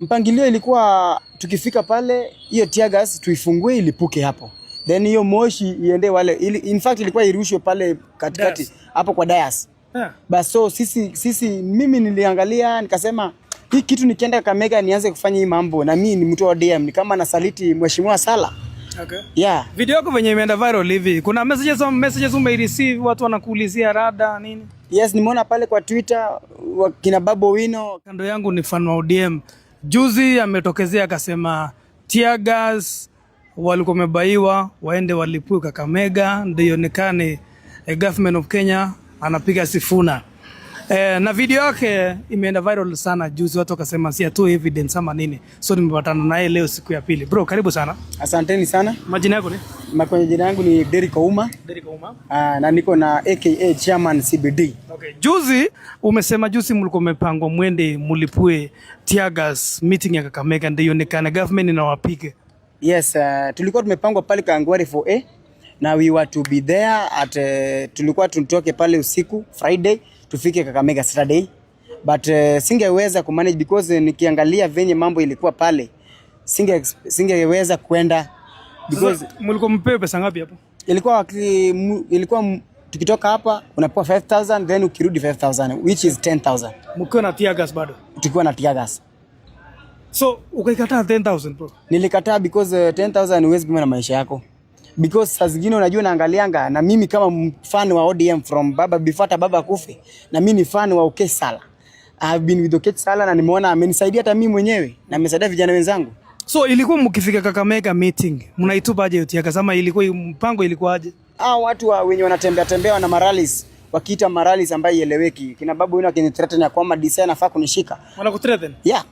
Mpangilio ilikuwa tukifika pale hiyo tear gas tuifungue ilipuke hapo. Then hiyo moshi iende wale in fact ilikuwa irushwe pale katikati hapo kwa dais. Bas so sisi mimi niliangalia nikasema hii kitu nikienda Kakamega nianze kufanya hii mambo na mimi ni mtu wa DM ni kama nasaliti mheshimiwa Sala. Okay. Yeah. Video yako venye imeenda viral hivi. Kuna messages umereceive watu wanakuulizia rada nini? Yes, nimeona pale kwa Twitter kina Babo Wino. Kando yangu ni fan wa ODM. Juzi ametokezea akasema tear gas walikuwa wamebaiwa waende walipue Kakamega ndio ionekane government of Kenya anapiga Sifuna. Na video yake imeenda viral sana juzi, watu wakasema si atoe evidence ama nini. So nimepatana naye leo siku ya pili. Bro, karibu sana. Asanteni sana. Majina yako ni? Majina yangu ni Derrick Ouma. Derrick Ouma. Na niko na AKA Chairman CBD. Okay. Juzi umesema juzi mlikuwa mmepangwa mwende mulipue tear gas meeting ya Kakamega ndio ionekane government inawapige. Yes, tulikuwa tumepangwa pale Kangware 4A na we were to be there at tulikuwa tutoke pale usiku Friday tufike Kakamega Saturday, but singeweza kumanage because nikiangalia venye mambo ilikuwa pale singeweza kwenda because mlikuwa mpewe pesa ngapi hapo? Ilikuwa tukitoka hapa unapewa 5,000 then ukirudi 5,000 which is 10,000. Mkiwa na tear gas bado? Tulikuwa na tear gas. So ukaikataa 10,000 bro? Nilikataa because 10,000 huwezi pima na maisha yako. Because saa zingine unajua naangalianga na mimi kama fan wa ODM from baba before baba kufe na mimi ni fan wa Okech Sala. I have been with Okech Sala na nimeona amenisaidia hata mimi mwenyewe na amesaidia vijana wenzangu. So ilikuwa mkifika Kakamega meeting mnaitupa aje yote kama ilikuwa mpango ilikuwa aje? Watu wenye wanatembea na maralis wakiita maralis ambaye ieleweki. Kina Babu Wino akinithreaten ya kwamba DC anafaa kunishika. Wanakuthreaten? Yeah.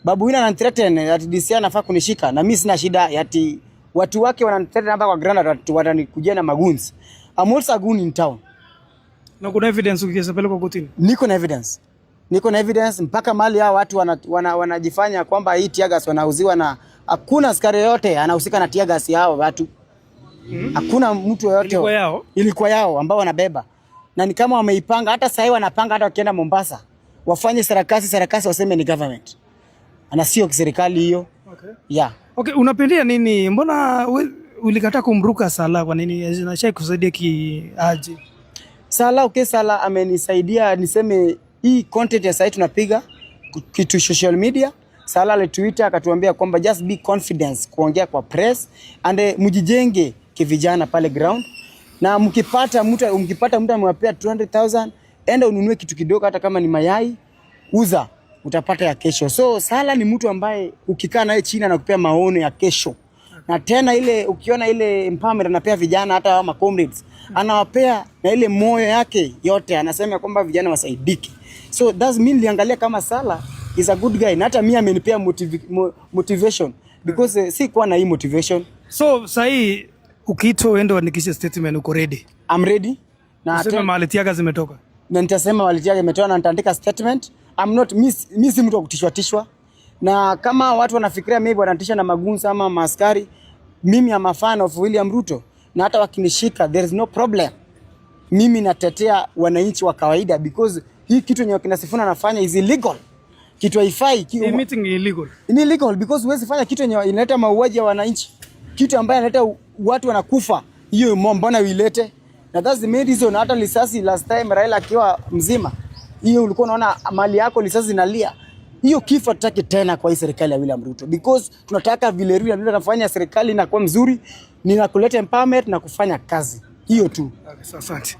Babu Wino ananithreaten ati DC anafaa kunishika na mimi sina shida ati watu wake wananithreaten hapa kwa ground watanikujia na maguns. I'm also a goon in town. Na kuna evidence ukisapeleka kotini? Niko na evidence mpaka mali hao watu wanajifanya kwamba hii tear gas wanauziwa na hakuna askari yote anahusika na tear gas yao watu. Hakuna mtu yote. Ilikuwa yao ambao wanabeba. Na ni kama wameipanga hata sasa wanapanga hata wakienda Mombasa wafanye sarakasi waseme ni government. Ana sio serikali hiyo. Okay. Yeah. Okay, unapendea nini? Mbona ulikataa kumruka Sala kwa nini? Anashai kusaidia kiaje? Okech Sala amenisaidia niseme hii content ya sasa tunapiga kitu social media. Sala le Twitter akatuambia kwamba just be confidence kuongea kwa press and mjijenge kivijana pale ground. Na mkipata mtu amewapea 200,000 enda ununue kitu kidogo hata kama ni mayai uza utapata ya kesho. So Sala ni mtu ambaye ukikaa naye chini anakupea maono ya kesho. Na tena ile ukiona ile empowerment anapea vijana hata wa comrades anawapea na ile moyo yake yote anasema kwamba vijana wasaidike. So that's mean liangalia kama Sala is a good guy na hata mimi amenipea motivation because si kwa na hii motivation. So sahi ukiitwa uende uandikishe statement uko ready? I'm ready. Na sema mali tear gas zimetoka. Na nitasema mali tear gas imetoka na nitaandika statement. I'm not mimi si mtu wa kutishwa. Na kama watu wanafikiria maybe wanatisha na magunza ama maaskari, mimi am a fan of William Ruto na hata wakinishika there is no problem. Mimi natetea wananchi wa kawaida because hii kitu yenye kina Sifuna anafanya is illegal. Kitu haifai. Hii meeting illegal. Ni illegal because huwezi fanya kitu yenye inaleta mauaji ya wananchi. Kitu ambaye inaleta watu wanakufa. Hiyo mbona uilete? Na that's the main reason hata lisasi last time Raila akiwa mzima. Hiyo ulikuwa unaona mali yako lisasi zinalia. Hiyo kifo tutaki tena kwa hii serikali ya William Ruto because tunataka vile William Ruto anafanya serikali inakuwa mzuri, ninakuleta empowerment na kufanya kazi. Hiyo tu. Asante.